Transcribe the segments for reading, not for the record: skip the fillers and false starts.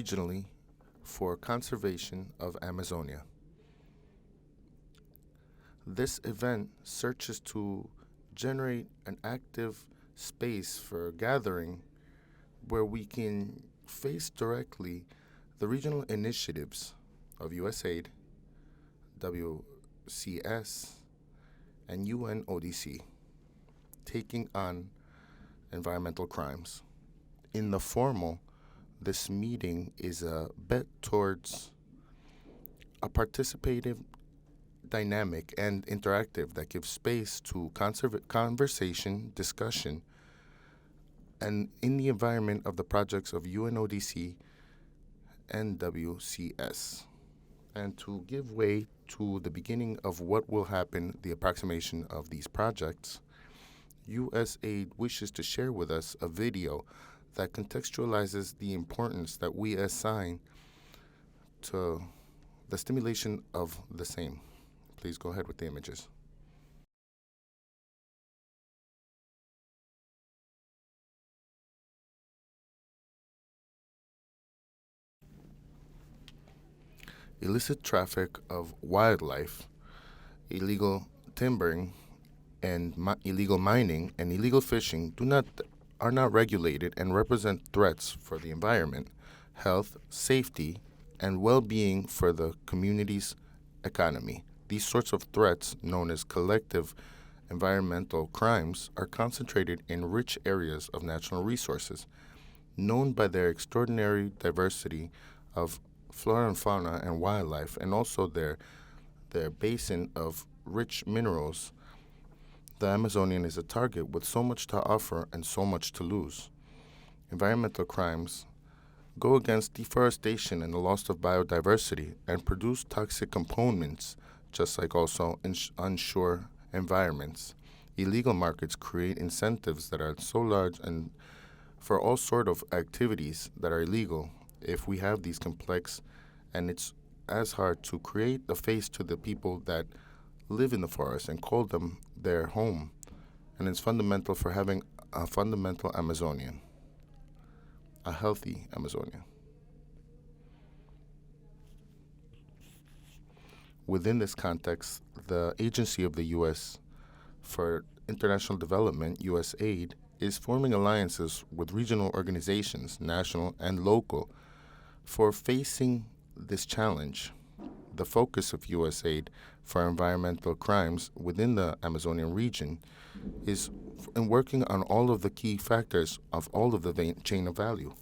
regionally for conservation of Amazonia. This event searches to generate an active space for gathering where we can face directly the regional initiatives of USAID, WCS, and UNODC taking on environmental crimes. In the formal, this meeting is a bet towards a participative, dynamic, and interactive that gives space to conversation, discussion, and in the environment of the projects of UNODC and WCS, and to give way to the beginning of what will happen, the approximation of these projects. USAID wishes to share with us a video that contextualizes the importance that we assign to the stimulation of the same. Please go ahead with the images. Illicit traffic of wildlife, illegal timbering, and illegal mining and illegal fishing are not regulated and represent threats for the environment, health, safety, and well-being for the community's economy. These sorts of threats, known as collective environmental crimes, are concentrated in rich areas of natural resources, known by their extraordinary diversity of flora and fauna and wildlife, and also their basin of rich minerals. The Amazonian is a target with so much to offer and so much to lose. Environmental crimes go against deforestation and the loss of biodiversity and produce toxic components, just like also unsure environments. Illegal markets create incentives that are so large and for all sort of activities that are illegal. If we have these complex, and it's as hard to create a face to the people that live in the forest and call them their home, and it's fundamental for having a fundamental Amazonian, a healthy Amazonian. Within this context, the agency of the U.S. for International Development, USAID, is forming alliances with regional organizations, national and local, for facing this challenge. The focus of USAID for environmental crimes within the Amazonian region is in working on all of the key factors of all of the chain of value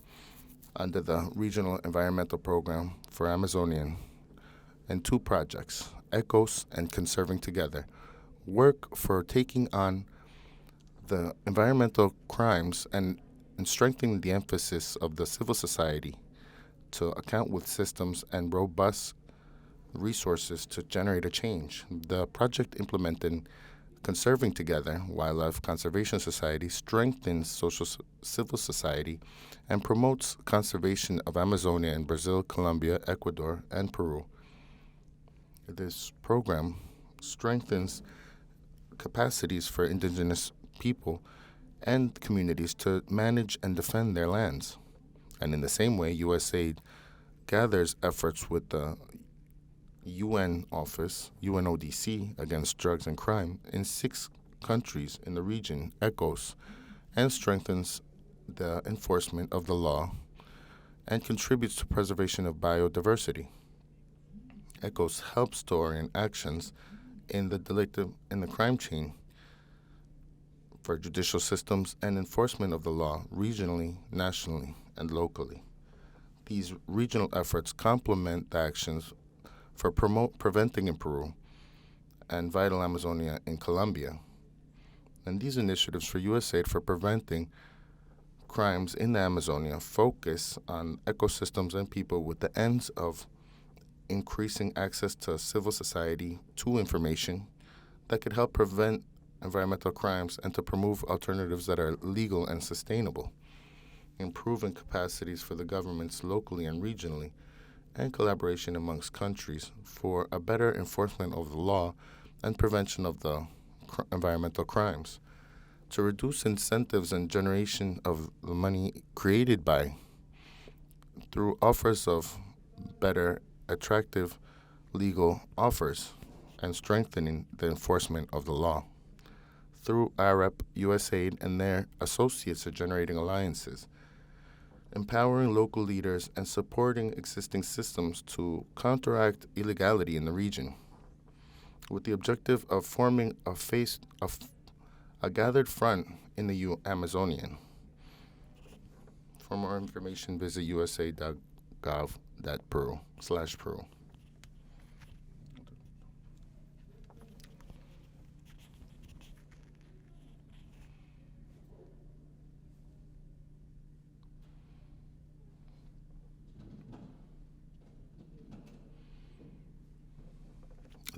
under the Regional Environmental Program for Amazonian and two projects, ECOS and Conserving Together, work for taking on the environmental crimes and strengthening the emphasis of the civil society to account with systems and robust resources to generate a change. The project implemented Conserving Together Wildlife Conservation Society strengthens civil society and promotes conservation of Amazonia in Brazil, Colombia, Ecuador, and Peru. This program strengthens capacities for indigenous people and communities to manage and defend their lands. And in the same way, USAID gathers efforts with the UN office, UNODC, against drugs and crime in 6 countries in the region, ECOS, and strengthens the enforcement of the law and contributes to preservation of biodiversity. ECOS helps to orient actions in the crime chain for judicial systems and enforcement of the law regionally, nationally, and locally. These regional efforts complement the actions for preventing in Peru and Vital Amazonia in Colombia. And these initiatives for USAID for preventing crimes in the Amazonia focus on ecosystems and people with the ends of increasing access to civil society to information that could help prevent environmental crimes and to promote alternatives that are legal and sustainable, improving capacities for the governments locally and regionally, and collaboration amongst countries for a better enforcement of the law and prevention of the environmental crimes, to reduce incentives and generation of the money created by through offers of better, attractive legal offers and strengthening the enforcement of the law. Through IREP, USAID, and their associates are generating alliances, empowering local leaders and supporting existing systems to counteract illegality in the region, with the objective of forming a gathered front in the Amazonian. For more information, visit usa.gov.peru/Peru.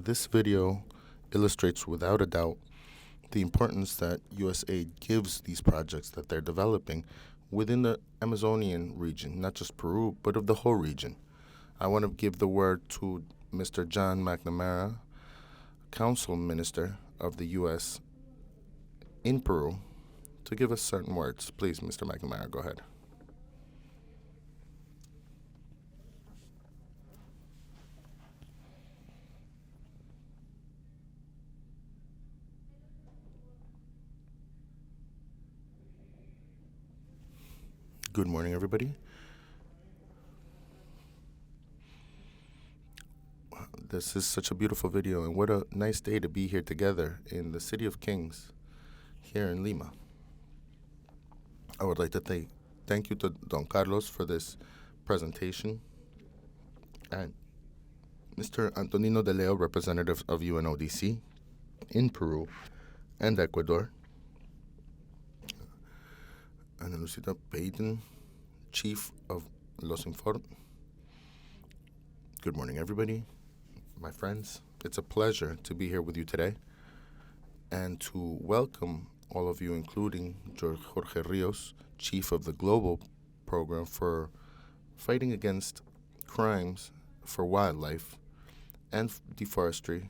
This video illustrates without a doubt the importance that USAID gives these projects that they're developing within the Amazonian region, not just Peru, but of the whole region. I want to give the word to Mr. John McNamara, Council Minister of the U.S. in Peru, to give us certain words. Please, Mr. McNamara, go ahead. Good morning, everybody. This is such a beautiful video, and what a nice day to be here together in the City of Kings here in Lima. I would like to thank you to Don Carlos for this presentation, and Mr. Antonino De Leo, representative of UNODC in Peru and Ecuador, Ana Lucita Payton, Chief of Los Infor. Good morning, everybody, my friends. It's a pleasure to be here with you today and to welcome all of you, including Jorge Rios, Chief of the Global Program for Fighting Against Crimes for Wildlife and Deforestry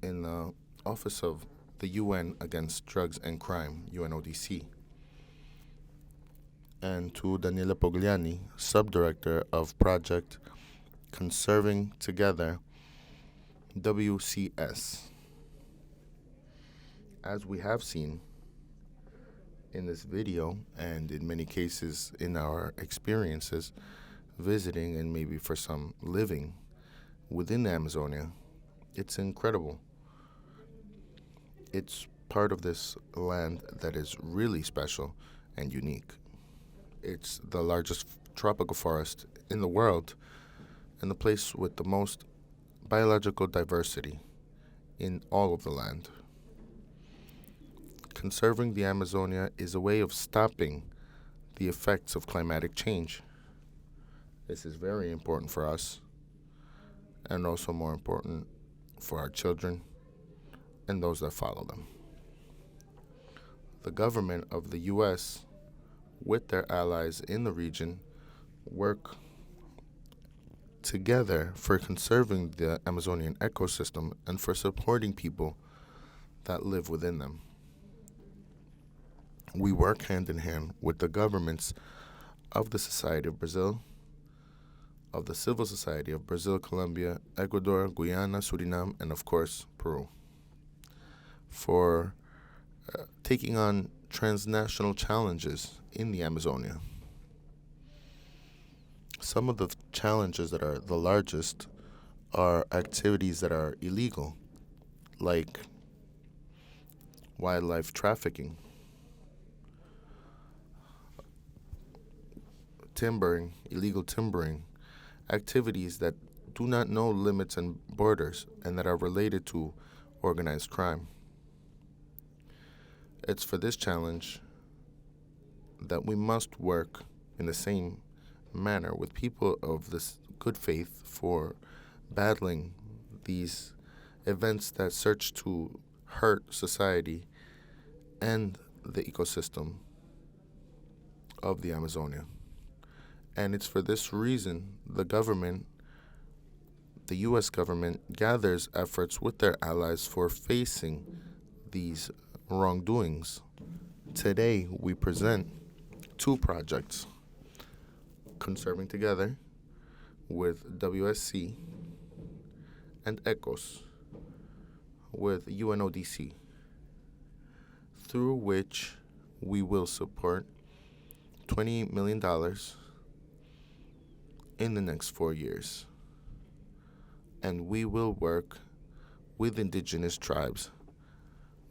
in the Office of the UN Against Drugs and Crime, UNODC, and to Daniela Pogliani, Subdirector of Project Conserving Together, WCS. As we have seen in this video, and in many cases in our experiences visiting and maybe for some living within the Amazonia, it's incredible. It's part of this land that is really special and unique. It's the largest tropical forest in the world and the place with the most biological diversity in all of the land. Conserving the Amazonia is a way of stopping the effects of climatic change. This is very important for us, and also more important for our children and those that follow them. The government of the U.S., with their allies in the region, work together for conserving the Amazonian ecosystem and for supporting people that live within them. We work hand in hand with the governments of the Society of Brazil, of the Civil Society of Brazil, Colombia, Ecuador, Guyana, Suriname, and of course, Peru, for taking on transnational challenges in the Amazonia. Some of the challenges that are the largest are activities that are illegal, like wildlife trafficking, timbering, illegal timbering, activities that do not know limits and borders and that are related to organized crime. It's for this challenge that we must work in the same manner with people of this good faith for battling these events that search to hurt society and the ecosystem of the Amazonia. And it's for this reason the U.S. government gathers efforts with their allies for facing these wrongdoings. Today, we present two projects, Conserving Together with WSC and ECOS with UNODC, through which we will support $28 million in the next 4 years. And we will work with indigenous tribes,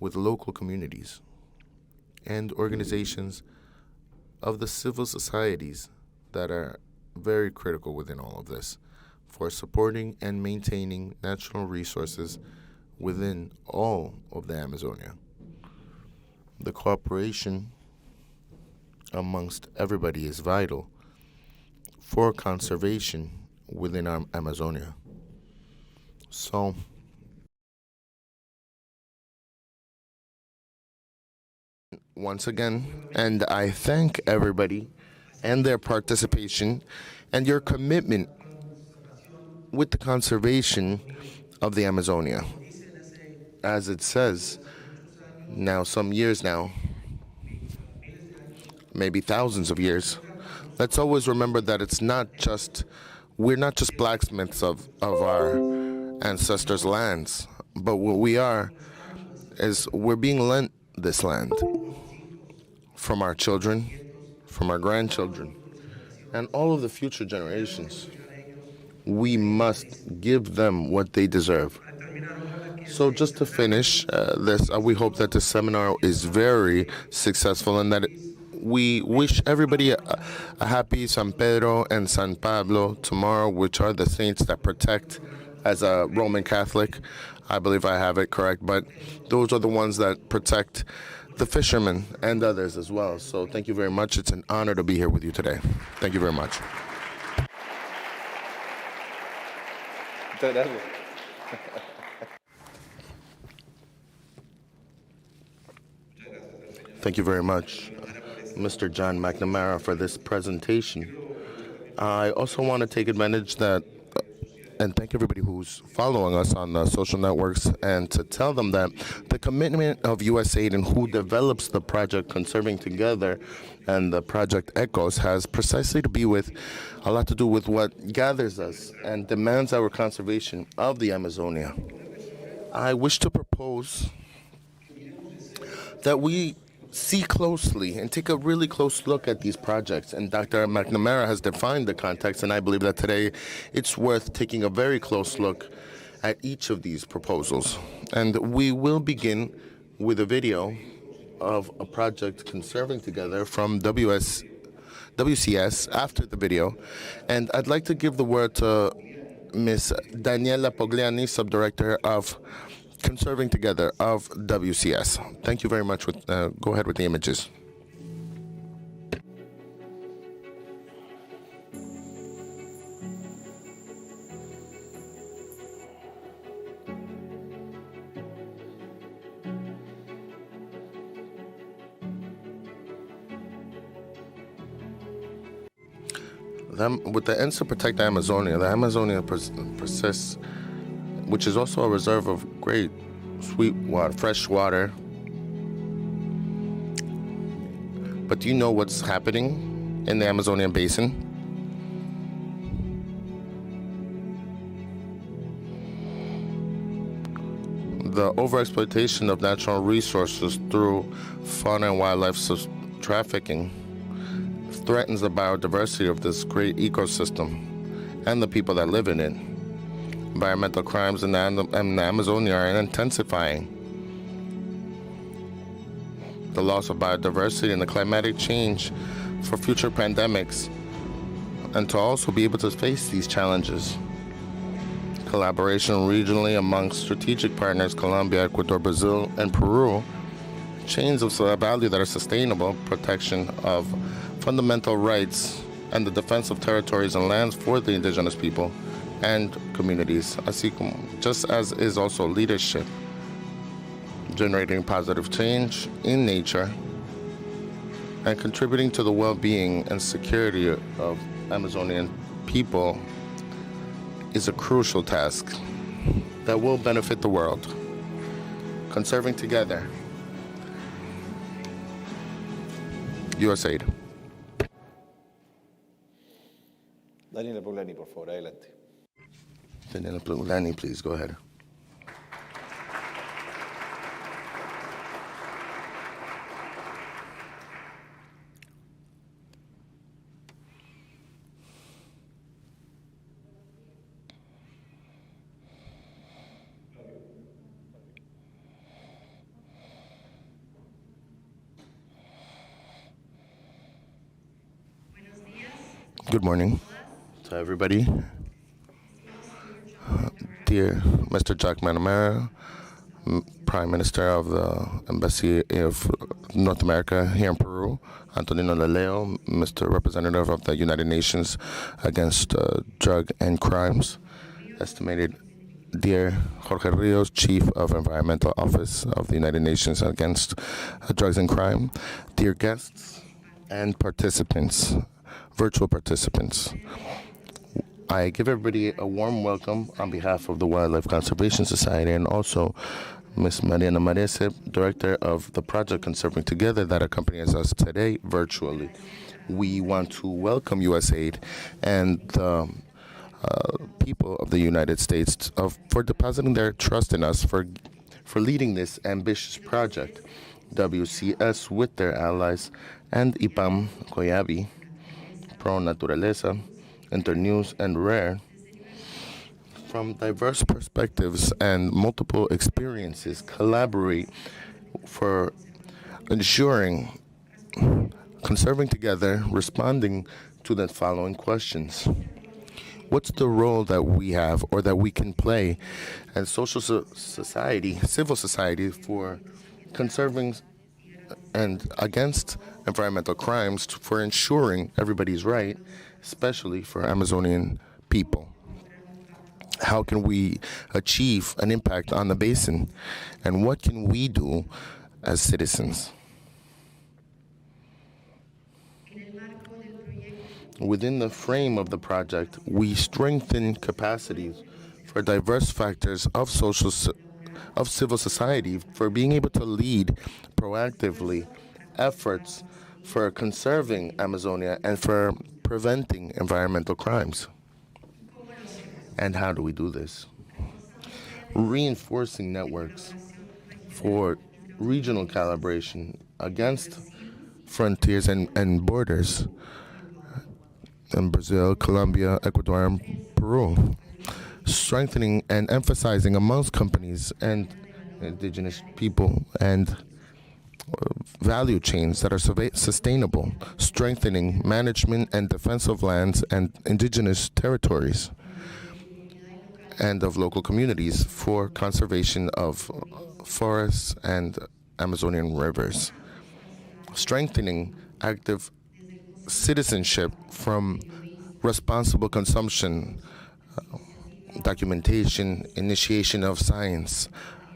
with local communities, and organizations of the civil societies that are very critical within all of this for supporting and maintaining natural resources within all of the Amazonia. The cooperation amongst everybody is vital for conservation within our Amazonia. So, once again, and I thank everybody and their participation and your commitment with the conservation of the Amazonia. As it says, now some years now, maybe thousands of years, let's always remember that we're not just blacksmiths of our ancestors' lands, but what we are is we're being lent this land from our children, from our grandchildren, and all of the future generations. We must give them what they deserve. So just to finish this, we hope that this seminar is very successful and that we wish everybody a happy San Pedro and San Pablo tomorrow, which are the saints that protect. As a Roman Catholic, I believe I have it correct, but those are the ones that protect the fishermen and others as well. So thank you very much. It's an honor to be here with you today. Thank you very much. Thank you very much, Mr. John McNamara, for this presentation. I also want to take advantage and thank everybody who's following us on the social networks, and to tell them that the commitment of USAID and who develops the project Conserving Together and the project ECOS has precisely a lot to do with what gathers us and demands our conservation of the Amazonia. I wish to propose that we see closely and take a really close look at these projects. And Dr. McNamara has defined the context, and I believe that today it's worth taking a very close look at each of these proposals. And we will begin with a video of a project Conserving Together from WCS after the video. And I'd like to give the word to Ms. Daniela Pogliani, Subdirector of Conserving Together of WCS. Thank you very much. Go ahead with the images. With the ends to protect the Amazonia persists, which is also a reserve of great sweet water, fresh water. But do you know what's happening in the Amazonian basin? The overexploitation of natural resources through fauna and wildlife trafficking threatens the biodiversity of this great ecosystem and the people that live in it. Environmental crimes in the Amazonia are intensifying. The loss of biodiversity and the climatic change for future pandemics, and to also be able to face these challenges. Collaboration regionally among strategic partners, Colombia, Ecuador, Brazil, and Peru, chains of value that are sustainable, protection of fundamental rights, and the defense of territories and lands for the indigenous people and communities, just as is also leadership, generating positive change in nature and contributing to the well-being and security of Amazonian people is a crucial task that will benefit the world. Conserving Together, USAID. Daniela Poblani, por favor, adelante. Daniela Poblani, please go ahead. Good morning to everybody. Dear Mr. Jack Manamara, Prime Minister of the Embassy of North America here in Peru, Antonino Leleo, Mr. Representative of the United Nations against Drug and Crimes, estimated dear Jorge Rios, Chief of Environmental Office of the United Nations against Drugs and Crime, dear guests and participants, virtual participants. I give everybody a warm welcome on behalf of the Wildlife Conservation Society and also Ms. Mariana Marese, Director of the project Conserving Together that accompanies us today virtually. We want to welcome USAID and the people of the United States for depositing their trust in us for leading this ambitious project. WCS with their allies and IPAM, COYABI, Pro Naturaleza, Internews, and Rare, from diverse perspectives and multiple experiences, collaborate for ensuring conserving together, responding to the following questions. What's the role that we have or that we can play as social society, civil society, for conserving and against environmental crimes, for ensuring everybody's right, especially for Amazonian people? How can we achieve an impact on the basin? And what can we do as citizens? Within the frame of the project, we strengthen capacities for diverse factors of civil society for being able to lead proactively efforts for conserving Amazonia and for preventing environmental crimes. And how do we do this? Reinforcing networks for regional collaboration against frontiers and borders in Brazil, Colombia, Ecuador, and Peru. Strengthening and emphasizing amongst companies and indigenous people and value chains that are sustainable, strengthening management and defense of lands and indigenous territories and of local communities for conservation of forests and Amazonian rivers. Strengthening active citizenship from responsible consumption, documentation, initiation of science,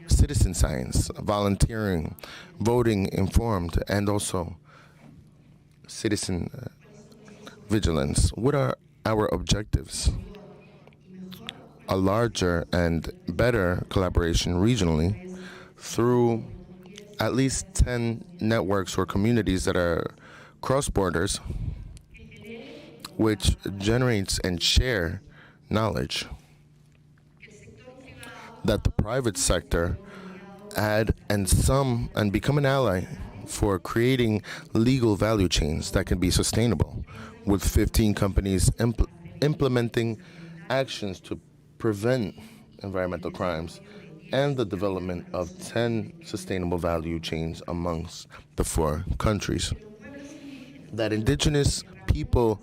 citizen science, volunteering, voting informed, and also citizen vigilance. What are our objectives? A larger and better collaboration regionally through at least 10 networks or communities that are cross borders, which generates and share knowledge that the private sector add and become an ally for creating legal value chains that can be sustainable, with 15 companies implementing actions to prevent environmental crimes and the development of 10 sustainable value chains amongst the 4 countries. That indigenous people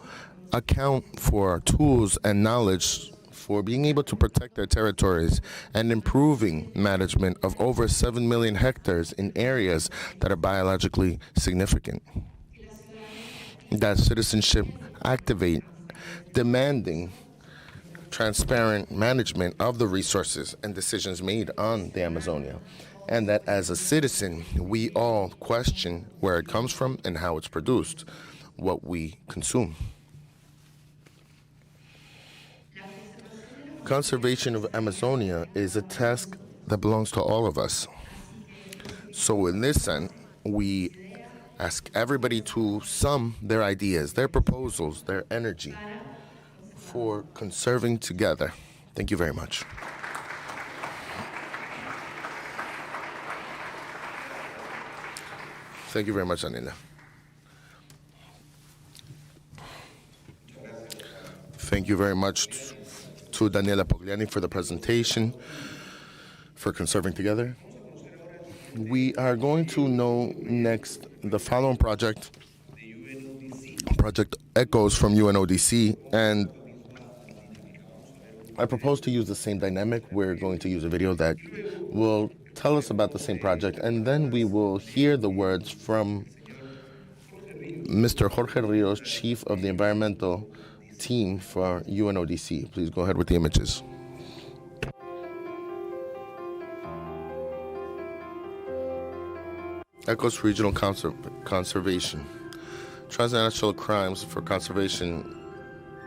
account for tools and knowledge for being able to protect their territories and improving management of over 7 million hectares in areas that are biologically significant. That citizenship activate demanding transparent management of the resources and decisions made on the Amazonia, and that as a citizen, we all question where it comes from and how it's produced, what we consume. Conservation of Amazonia is a task that belongs to all of us. So in this sense, we ask everybody to sum their ideas, their proposals, their energy for conserving together. Thank you very much. Thank you very much, Anila. Thank you very much to Daniela Pogliani for the presentation for Conserving Together. We are going to know next the following project Echoes from UNODC, and I propose to use the same dynamic. We're going to use a video that will tell us about the same project, and then we will hear the words from Mr. Jorge Rios, Chief of the Environmental Team for UNODC. Please go ahead with the images. Echoes Regional Conservation. Transnational crimes for conservation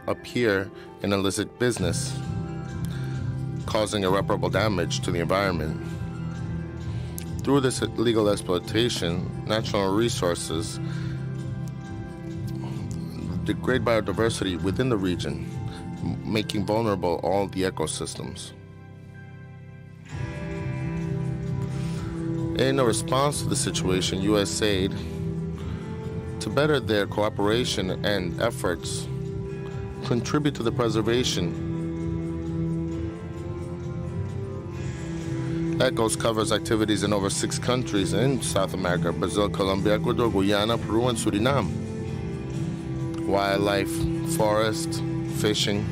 appear in illicit business, causing irreparable damage to the environment. Through this illegal exploitation, natural resources degrade biodiversity within the region, making vulnerable all the ecosystems. In a response to the situation, USAID, to better their cooperation and efforts, contribute to the preservation. ECHOS covers activities in over 6 countries in South America: Brazil, Colombia, Ecuador, Guyana, Peru, and Suriname. Wildlife, forest, fishing,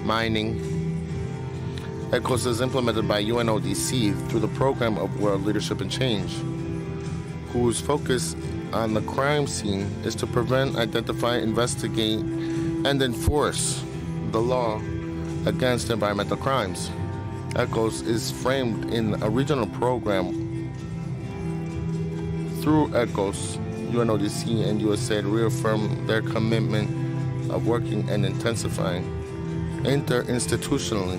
mining. ECHOS is implemented by UNODC through the Program of World Leadership and Change, whose focus on the crime scene is to prevent, identify, investigate, and enforce the law against environmental crimes. ECHOS is framed in a regional program. Through ECHOS, UNODC and USAID reaffirm their commitment of working and intensifying interinstitutionally.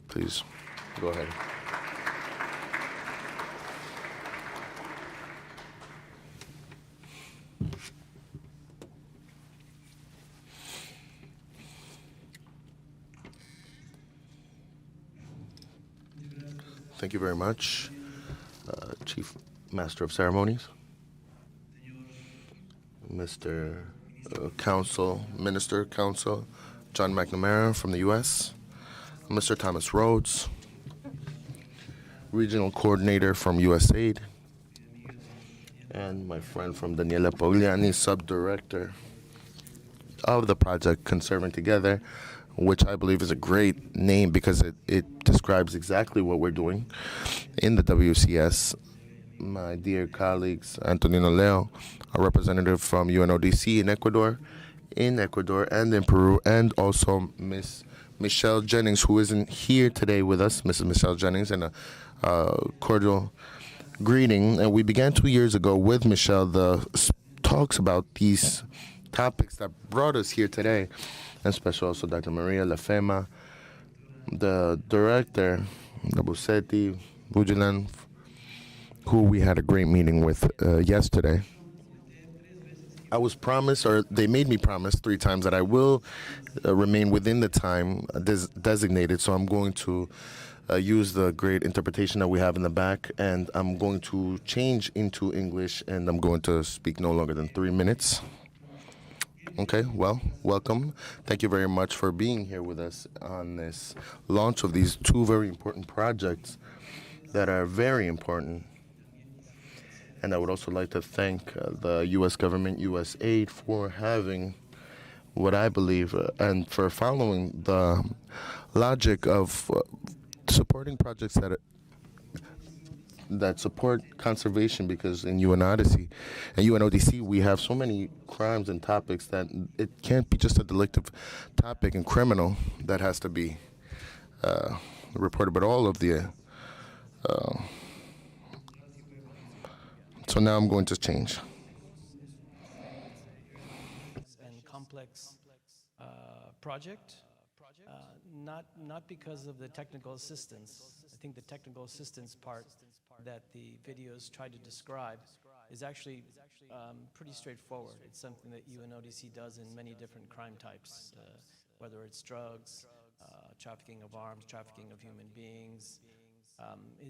Please, go ahead. Thank you very much, Chief Master of Ceremonies, Mr. Minister Counsel John McNamara from the U.S., Mr. Thomas Rhodes, Regional Coordinator from USAID, and my friend from Daniela Pogliani, Subdirector of the project Conserving Together, which I believe is a great name because it describes exactly what we're doing in the WCS. My dear colleagues, Antonino Leo, a representative from UNODC in Ecuador and in Peru, and also Miss Michelle Jennings, who isn't here today with us, Mrs. Michelle Jennings, and a cordial greeting. And we began 2 years ago with Michelle the talks about these topics that brought us here today, and especially also Dr. Maria Lafema, the director, Busetti, Bujilan, who we had a great meeting with yesterday. I was promised, or they made me promise 3 times, that I will remain within the time designated, so I'm going to use the great interpretation that we have in the back, and I'm going to change into English, and I'm going to speak no longer than 3 minutes. Okay, well, welcome. Thank you very much for being here with us on this launch of these 2 very important projects that are very important. And I would also like to thank the U.S. government, USAID, for having what I believe and for following the logic of supporting projects that support conservation, because in UNODC, we have so many crimes and topics that it can't be just a delictive topic and criminal that has to be reported, but all of the so now I'm going to change. And complex project. Not because of the technical assistance. I think the technical assistance part that the videos try to describe is actually pretty straightforward. It's something that UNODC does in many different crime types, whether it's drugs, trafficking of arms, trafficking of human beings.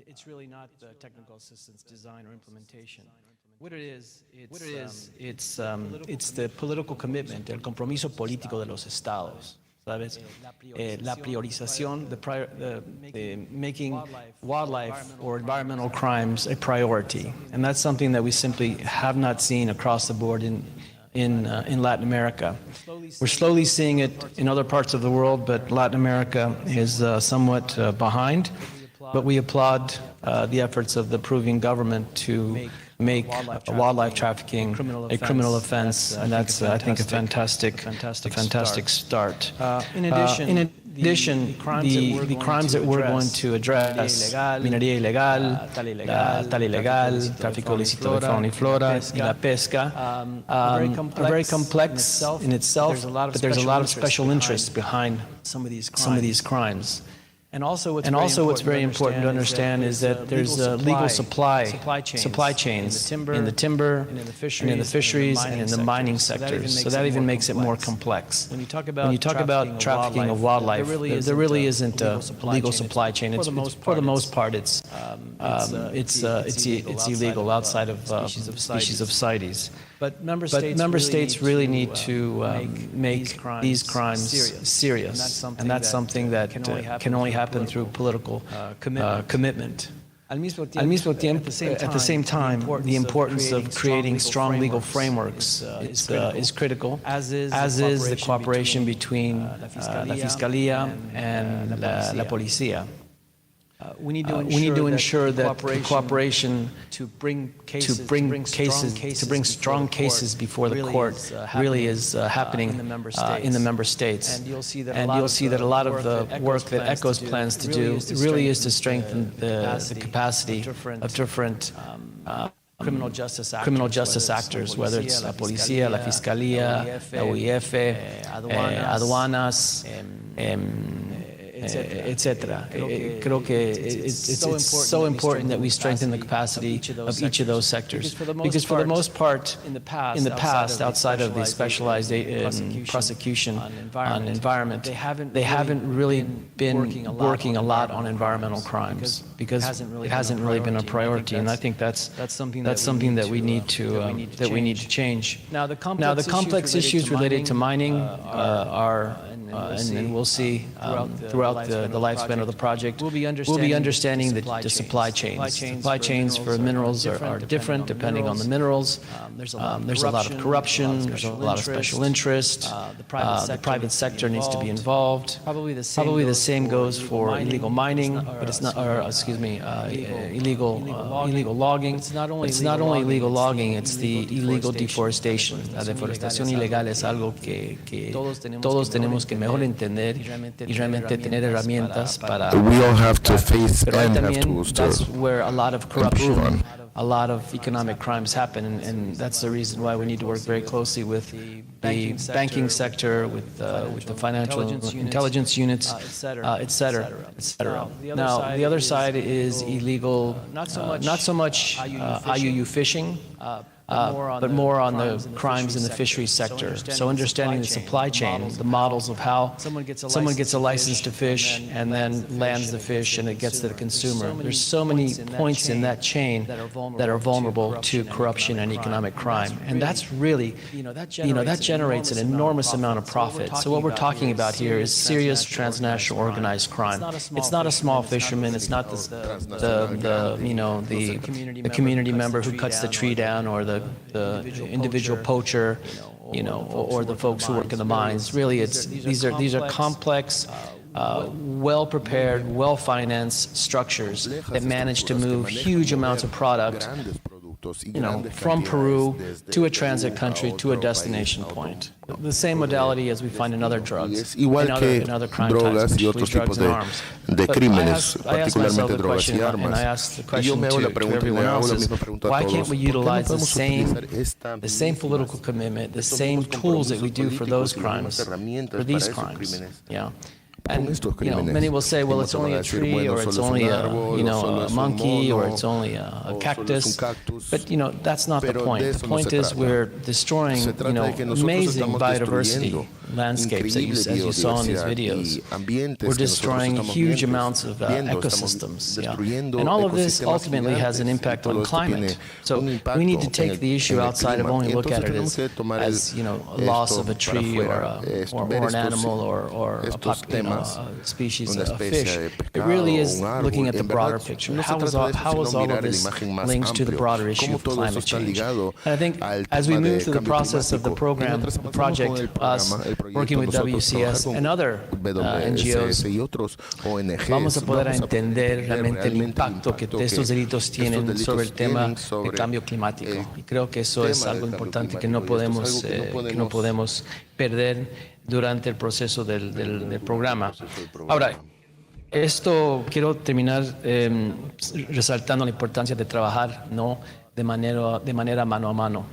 It's really not the technical assistance design or implementation. What it is, it's the political commitment, el compromiso político de los estados. ¿Sabes? La priorización, the making wildlife or environmental crimes a priority. And that's something that we simply have not seen across the board in Latin America. We're slowly seeing it in other parts of the world, but Latin America is somewhat behind. But we applaud the efforts of the Peruvian government to make wildlife trafficking a criminal offense, and that's, I think, a fantastic start. In addition, the crimes that we're going to address, minería ilegal, tal ilegal, tráfico ilícito de fauna y flora, y la pesca, are very complex in itself, but there's a lot of special interests behind some of these crimes. And also what's very important to understand is that there's legal supply chains in the timber, and in the fisheries, and in the mining sectors. So that even makes it more complex. When you talk about trafficking of wildlife, there really isn't a legal supply chain. For the most part, it's illegal outside of species of CITES. But member states really need to make these crimes serious, and that's something that can only happen through political commitment. Al mismo tiempo, at the same time, the importance of creating strong legal frameworks is critical, as is the cooperation between la Fiscalía and la Policía. We need to ensure that the cooperation to bring strong cases before the court really is happening in the member states. And you'll see that a lot of the work that ECHO's plans to do really is to strengthen the capacity of different criminal justice actors, whether it's la Policía, la Fiscalía, la UIF, aduanas, etc. Creo que it's so important that we strengthen the capacity of each of those sectors, because for the most part, in the past, outside of the specialized prosecution on environment, they haven't really been working a lot on environmental crimes, because it hasn't really been a priority, and I think that's something that we need to change. Now, the complex issues related to mining are, and we'll see throughout the lifespan of the project, we'll be understanding the supply chains. Supply chains for minerals are different depending on the minerals. There's a lot of corruption. There's a lot of special interest. The private sector needs to be involved. Probably the same goes for illegal mining, but it's not. Illegal logging. It's not only illegal logging. It's the illegal deforestation. La deforestación ilegal es algo que todos tenemos que mejor entender y realmente tener herramientas para. We all have to face Pero and have también tools to that's where a lot of corruption, improve on. a lot of economic crimes happen, and that's the reason why we need to work very closely with the banking sector, with the financial intelligence units, et cetera. Now, the other side is illegal, not so much IUU fishing, but more on the crimes in the fisheries sector. So understanding the supply chain, the models of how someone gets a license to fish and then lands the fish and it gets to the consumer. There's so many points in that chain that are vulnerable to corruption and economic crime. And that's really, that generates an enormous amount of profit. So what we're talking about here is serious transnational organized crime. It's not a small fisherman. It's not the community member who cuts the tree down, or the individual poacher, or the folks who work in the mines. Really, these are complex, well-prepared, well-financed structures that manage to move huge amounts of product, from Peru to a transit country to a destination point. The same modality as we find in other drugs, in other crime types, particularly drugs and arms. de crímenes, I asked myself particularmente the drogas question, y and armas. I asked the Y yo question me hago la to pregunta, everyone le hago else, la is misma pregunta a why todos. can't we ¿Por qué no utilize the podemos same utilizar esta political commitment, the same tools that we do for those crimes, for these crimes? Yeah. And estos you know, crímenes. many will say, Y well, it's muchos van only a a decir, tree, bueno, or solo it's es un only a, árbol, you o know, solo a es un monkey, or mono, it's only a o solo es un cactus. cactus. But you know, that's not the Pero point. de The eso no point se is trata. we're destroying, Se you trata know, de que nosotros amazing estamos biodiversity destruyendo landscapes, increíble as you saw in these biodiversidad videos. y ambientes We're que nosotros destroying estamos huge amounts of viendo, ecosystems. Yeah. destruyendo And all of this ecosistemas ultimately has an gigantes, y impact todo on esto tiene climate. So un we need to impacto take the issue en el outside of clima. only Y look entonces at it tenemos que tomar as, you know, a loss esto of a para tree, or, afuera, ver or an estos, animal, or estos you know, temas, a species, una a especie fish. de It pescado really o is un árbol. looking at the En broader verdad, picture. no se How is trata de eso, all sino of mirar la this imagen más links to the amplio, broader issue cómo of todo eso climate está change? ligado And I think al as we tema move de through the cambio process of the climático. Y program, mientras the avanzamos con project, el us programa, el proyecto, working with nosotros WCS trabajar and other WCS NGOs, y otros ONGs, vamos a poder vamos a entender realmente el realmente el impacto que impacto estos delitos estos tienen delitos sobre el tema tienen del sobre cambio climático. el Y creo que eso es tema algo del cambio importante que climático. no Y esto es algo que no podemos perder durante el proceso del programa. Ahora, esto quiero terminar resaltando la importancia de trabajar, ¿no?, de manera mano a mano.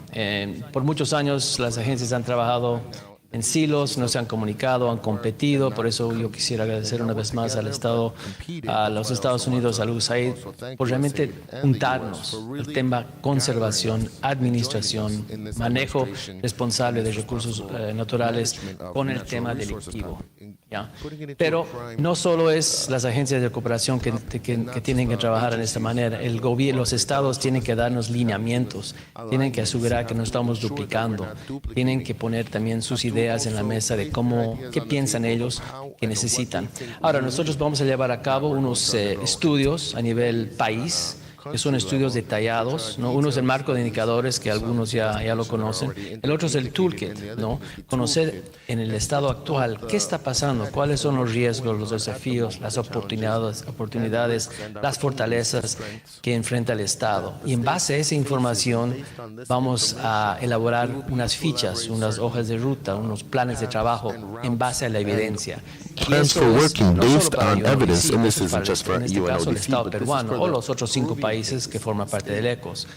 Por muchos años las agencias han trabajado en silos, no se han comunicado, han competido. Por eso yo quisiera agradecer una vez más al Estado, a los Estados Unidos, a USAID, por realmente juntarnos el tema conservación, administración, manejo responsable de recursos naturales con el tema delictivo. ¿Ya? Pero no solo es las agencias de cooperación que tienen que trabajar en esta manera. El gobierno, los estados tienen que darnos lineamientos, tienen que asegurar que no estamos duplicando, tienen que poner también sus ideas en la mesa de qué piensan ellos que necesitan. Ahora, nosotros vamos a llevar a cabo unos estudios a nivel país, que son estudios detallados, ¿no? Uno es el marco de indicadores, que algunos ya lo conocen. El otro es el toolkit, ¿no? Conocer en el estado actual qué está pasando, cuáles son los riesgos, los desafíos, las oportunidades, las fortalezas que enfrenta el Estado. Y en base a esa información vamos a elaborar unas fichas, unas hojas de ruta, unos planes de trabajo en base a la evidencia. Y eso es no solo para UNODC, en este caso el Estado peruano o los otros 5 países que forman parte del ECOS.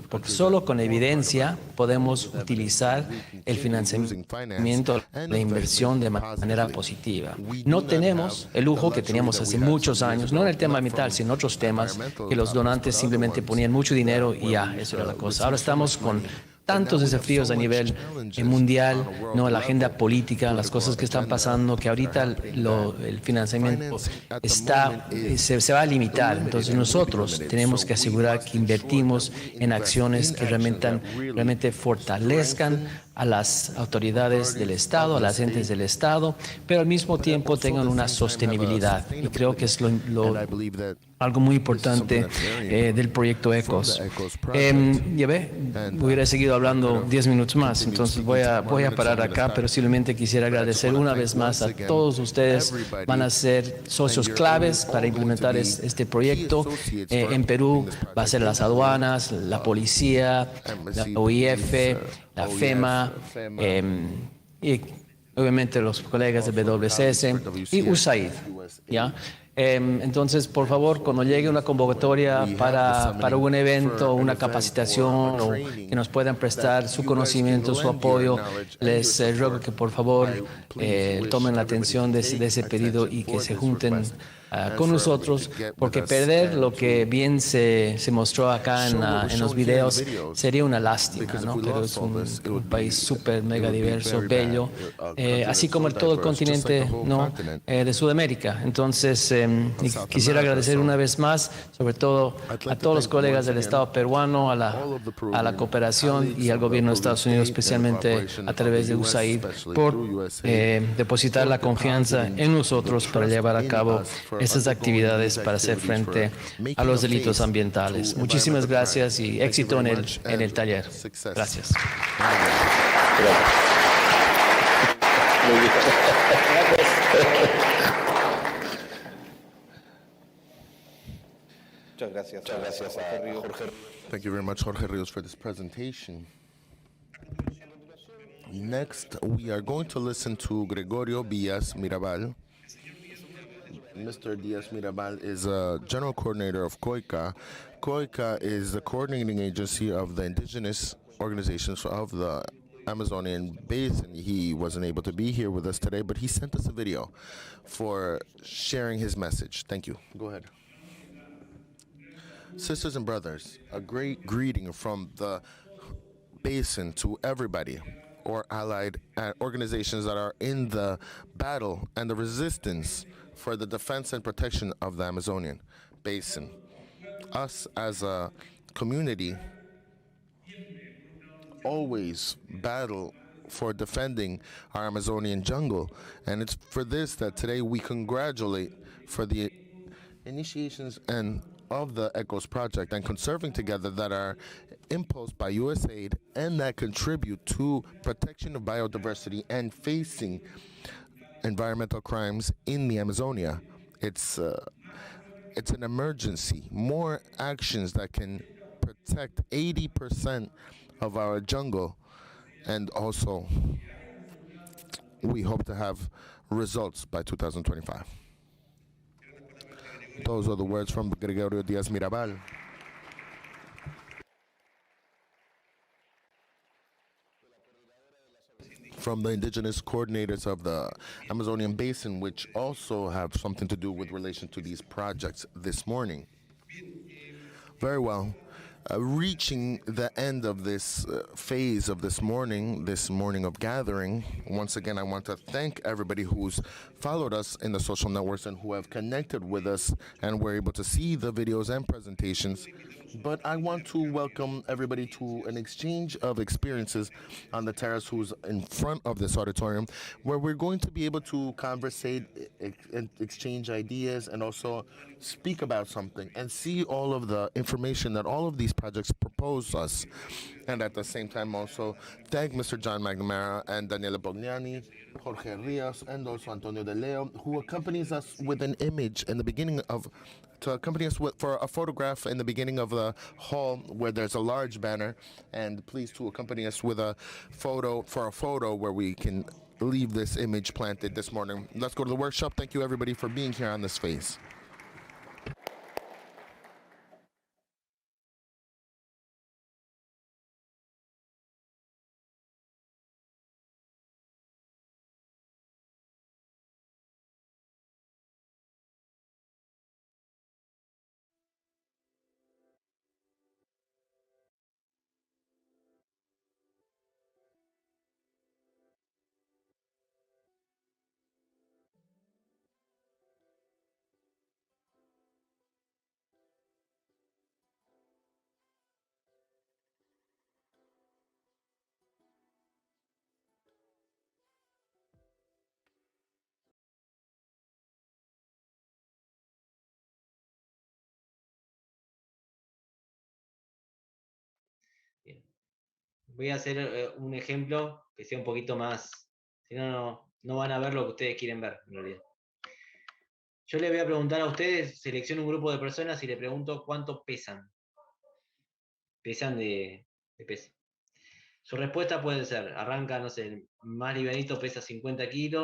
Porque solo con evidencia podemos utilizar el financiamiento, la inversión de manera positiva. No tenemos el lujo que teníamos hace muchos años, no en el tema ambiental, sino en otros temas, que los donantes simplemente ponían mucho dinero y ya, eso era la cosa. Ahora estamos con tantos desafíos a nivel mundial, ¿no?, la agenda política, las cosas que están pasando, que ahorita el financiamiento se va a limitar. Entonces nosotros tenemos que asegurar que invertimos en acciones que realmente fortalezcan a las autoridades del Estado, a las entes del Estado, pero al mismo tiempo tengan una sostenibilidad. Y creo que es algo muy importante del proyecto ECOS. Ya ve, hubiera seguido hablando 10 minutos más, entonces voy a parar acá, pero simplemente quisiera agradecer una vez más a todos ustedes. Van a ser socios claves para implementar este proyecto. En Perú va a ser las aduanas, la policía, la OIF, la FEMA, y obviamente los colegas de WCS y USAID, ¿ya? Entonces, por favor, cuando llegue una convocatoria para un evento, una capacitación, o que nos puedan prestar su conocimiento, su apoyo, les ruego que por favor tomen la atención de ese pedido y que se junten con nosotros, porque perder lo que bien se mostró acá en los videos sería una lástima, ¿no? Pero es un país súper mega diverso, bello, así como todo el continente, ¿no?, de Sudamérica. Entonces, quisiera agradecer una vez más, sobre todo a todos los colegas del Estado peruano, a la cooperación y al gobierno de Estados Unidos, especialmente a través de USAID, por depositar la confianza en nosotros para llevar a cabo estas actividades para hacer frente a los delitos ambientales. Muchísimas gracias y éxito en el taller. Gracias. Muchas gracias a Jorge. Thank you very much, Jorge Rios, for this presentation. Next, we are going to listen to Gregorio Díaz Mirabal. Mr. Díaz Mirabal is a general coordinator of COICA. COICA is the coordinating agency of the indigenous organizations of the Amazonian basin. He wasn't able to be here with us today, but he sent us a video for sharing his message. Thank you. Go ahead. Sisters and brothers, a great greeting from the basin to everybody or allied organizations that are in the battle and the resistance for the defense and protection of the Amazonian basin. Us as a community always battle for defending our Amazonian jungle, and it's for this that today we congratulate for the initiations and of the ECHOS project and Conserving Together that are imposed by USAID and that contribute to protection of biodiversity and facing environmental crimes in the Amazonia. It's uh, it's an emergency. More actions that can protect 80% of our jungle, and also we hope to have results by 2025. Those are the words from Gregorio Diaz Mirabal. From the indigenous coordinators of the Amazonian basin, which also have something to do with relation to these projects this morning. Very well. Reaching the end of this phase of this morning of gathering, once again, I want to thank everybody who's followed us in the social networks and who have connected with us and were able to see the videos and presentations. But I want to welcome everybody to an exchange of experiences on the terrace who's in front of this auditorium, where we're going to be able to conversate, exchange ideas, and also speak about something and see all of the information that all of these projects propose us. And at the same time, also thank Mr. John McNamara and Daniela Bognani, Jorge Rios, and also Antonio De Leo, who accompanies us with an image in the beginning of to accompany us with, for a photograph in the beginning of the hall where there's a large banner, and please to accompany us with a photo where we can leave this image planted this morning. Let's go to the workshop. Thank you everybody for being here on this phase. Bien. Voy a hacer un ejemplo que sea un poquito más, si no van a ver lo que ustedes quieren ver, en realidad. Yo les voy a preguntar a ustedes, selecciono un grupo de personas y le pregunto cuánto pesan. Pesan de peso. Su respuesta puede ser, arranca, no sé, el más livianito pesa 50 kilos,